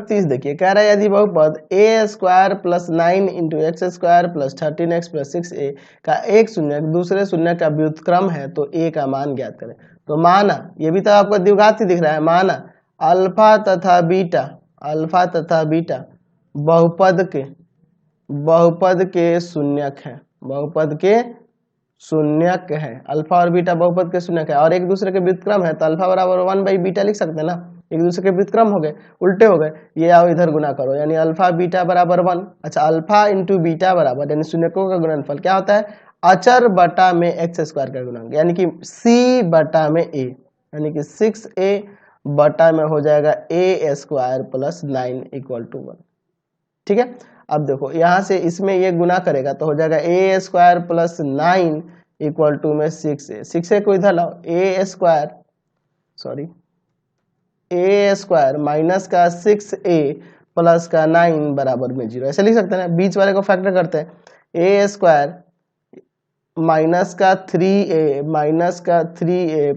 चीज देखिए, कह रहा है यदि बहुपद A square plus 9 into X square plus 13x plus 6a का एक शून्यक दूसरे शून्यक का व्युत्क्रम है तो a का मान ज्ञात करें। तो माना, ये भी तो आपको द्विघात ही दिख रहा है, माना अल्फा तथा बीटा बहुपद के शून्यक है, बहुपद के शून्यक है, अल्फा और बीटा बहुपद के शून्यक है और एक दूसरे के व्युत्क्रम है, तो अल्फा बराबर 1/बीटा लिख सकते हैं ना, एक दूसरे के व्युत्क्रम हो गए, उल्टे हो गए, ये आओ इधर गुना करो, यानी अल्फा बीटा बराबर 1। अच्छा, अल्फा इंटू बीटा बराबर यानी शून्यकों का गुणनफल क्या होता है, अचर बटा में एक्स स्क्वायर का गुणनफल, यानी कि सी बटा में ए, यानी कि 6a बटा में हो जाएगा ए स्क्वायर प्लस 9 इक्वल टू 1। ठीक है, अब देखो यहाँ से इसमें ये गुना करेगा तो हो जाएगा ए स्क्वायर प्लस 9 इक्वल टू में 6a को इधर लाओ, ए स्क्वायर माइनस का 6a प्लस का 9 बराबर में 0, ऐसे लिख सकते हैं ना, बीच वाले को फैक्टर करते हैं, ए स्क्वायर माइनस का 3a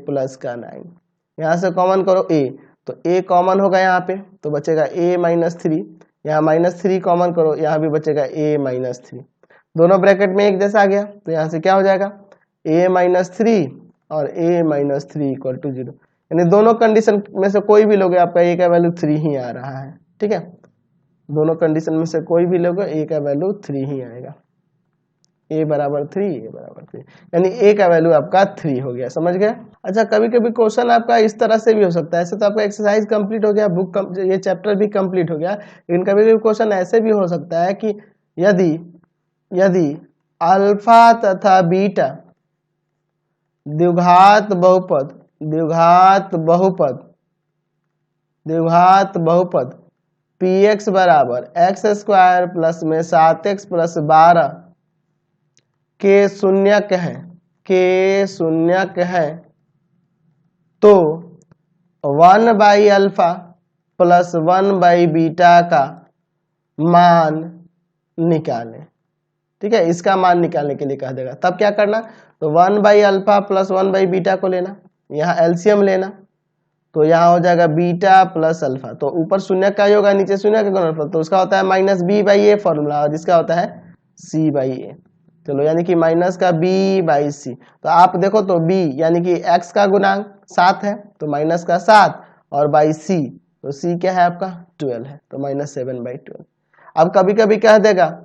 प्लस का 9, यहाँ से कॉमन करो a, तो a कॉमन होगा यहाँ पे तो बचेगा a माइनस 3, यहाँ माइनस 3 कॉमन करो, यहाँ भी बचेगा a माइनस 3, दोनों ब्रैकेट में एक जैसा आ गया, तो यहाँ से क्या हो जाएगा a माइनस 3 और a माइनस 3 इक्वल टू 0, यानी दोनों कंडीशन में से कोई भी लोगे आपका a का वैल्यू 3 ही आ रहा है। ठीक है, दोनों कंडीशन में से कोई भी लोगे a का वैल्यू 3 ही आएगा, a बराबर 3, यानी a का वैल्यू आपका 3 हो गया, समझ गए। अच्छा, कभी कभी क्वेश्चन आपका इस तरह से भी हो सकता है, ऐसे तो आपका एक्सरसाइज कंप्लीट हो गया, ये चैप्टर भी कंप्लीट हो गया, लेकिन कभी कभी क्वेश्चन ऐसे भी हो सकता है कि यदि अल्फा तथा बीटा द्विघात बहुपद px बराबर एक्स स्क्वायर प्लस में 7x प्लस 12 के शून्यक है तो 1/अल्फा प्लस 1/बीटा का मान निकालें। ठीक है, इसका मान निकालने के लिए कह देगा, तब क्या करना, तो 1/अल्फा प्लस 1/बीटा को लेना, यहाँ एलसीएम लेना, तो यहाँ हो जाएगा बीटा प्लस अल्फा, तो ऊपर शून्य का ही होगा, नीचे शून्य का गुणनफल, तो उसका होता है माइनस b/a फॉर्मूला और इसका होता है c/a। चलो, यानी कि माइनस का b/c, तो आप देखो तो b यानी कि x का गुणांक 7 है तो माइनस का 7 और बाई c, तो c क्या है आपका 12 है, तो -7/12। अब कभी कभी कह देगा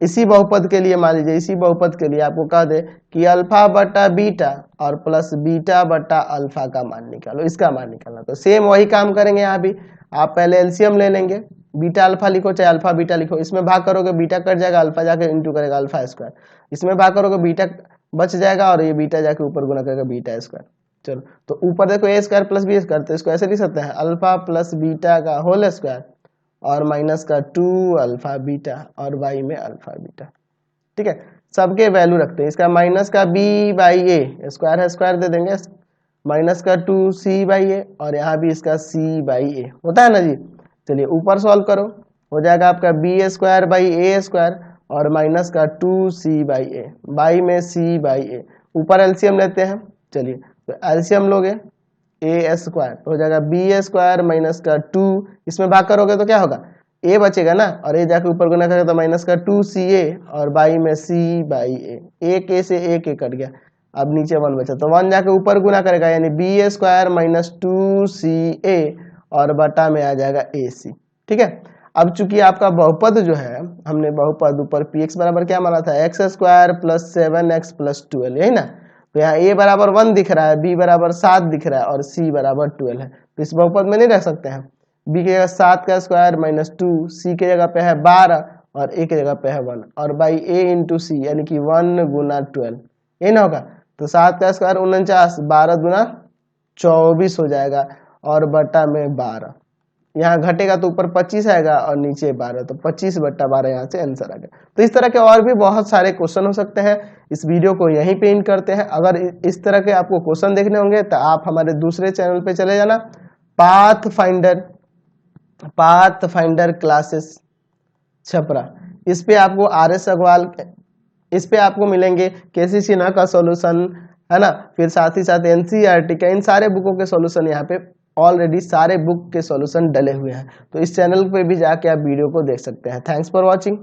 इसी बहुपद के लिए, मान लीजिए इसी बहुपद के लिए आपको कह दे कि अल्फा बटा बीटा और प्लस बीटा बटा अल्फा का मान निकालो, इसका मान निकालना, तो सेम वही काम करेंगे यहाँ भी, आप पहले एलसीएम ले लेंगे, बीटा अल्फा लिखो चाहे अल्फा बीटा लिखो, इसमें भाग करोगे बीटा कट जाएगा, अल्फा जाके इंटू करेगा अल्फा स्क्वायर, इसमें भाग करोगे बीटा बच जाएगा और ये बीटा जाके ऊपर गुना करेगा बीटा स्क्वायर। चलो, तो ऊपर देखो ए स्क्वायर प्लस बी स्क्वायर, तो इसको ऐसे लिख सकते हैं अल्फा प्लस बीटा का होल स्क्वायर और माइनस का 2 अल्फा बीटा और y में अल्फा बीटा। ठीक है, सबके वैल्यू रखते हैं, इसका माइनस का b/a स्क्वायर है, स्क्वायर दे देंगे, माइनस का 2c/a और यहाँ भी इसका c/a होता है ना जी। चलिए ऊपर सॉल्व करो, हो जाएगा आपका b² स्क्वायर और माइनस का 2c/a, y में c/a, ऊपर एलसीएम लेते हैं। चलिए, तो एलसीएम लोगे ए स्क्वायर तो हो जाएगा b² माइनस का 2, इसमें भाग करोगे तो क्या होगा a बचेगा ना, और a जाके ऊपर गुना करेगा तो माइनस का 2ca और y में c/a, एक a से एक a कट गया, अब नीचे 1 बचा, तो 1 जाके ऊपर गुना करेगा यानी b² माइनस 2ca और बटा में आ जाएगा ac। ठीक है, अब चूंकि आपका बहुपद जो है, हमने बहुपद ऊपर px बराबर क्या माना था, x² प्लस 7x प्लस 12, यही ना, तो यहाँ a बराबर 1 दिख रहा है, b बराबर 7 दिख रहा है और c बराबर 12 है, तो इस बहुपद में नहीं रख सकते हैं, b की जगह 7 का स्क्वायर माइनस 2, c की जगह पे है 12 और a की जगह पे है 1 और बाई a इंटू सी यानी कि 1 गुना 12, ये ना होगा, तो 7 का स्क्वायर 49, 12 गुना 24 हो जाएगा और बटा में 12, यहाँ घटेगा तो ऊपर 25 आएगा और नीचे 12, तो 25/12 यहाँ से आंसर आ गया। तो इस तरह के और भी बहुत सारे क्वेश्चन हो सकते हैं। इस वीडियो को यहीं पे एंड करते हैं। अगर इस तरह के आपको क्वेश्चन देखने होंगे तो आप हमारे दूसरे चैनल पे चले जाना, पाथ फाइंडर क्लासेस छपरा, इस पे आपको RS अग्रवाल, इस पे आपको मिलेंगे केसी सिन्हा का सॉल्यूशन, है ना, फिर साथ ही साथ NCERT का, इन सारे बुकों के सॉल्यूशन यहाँ पे ऑलरेडी सारे बुक के सॉल्यूशन डले हुए हैं, तो इस चैनल पे भी जाके आप वीडियो को देख सकते हैं। Thanks for watching.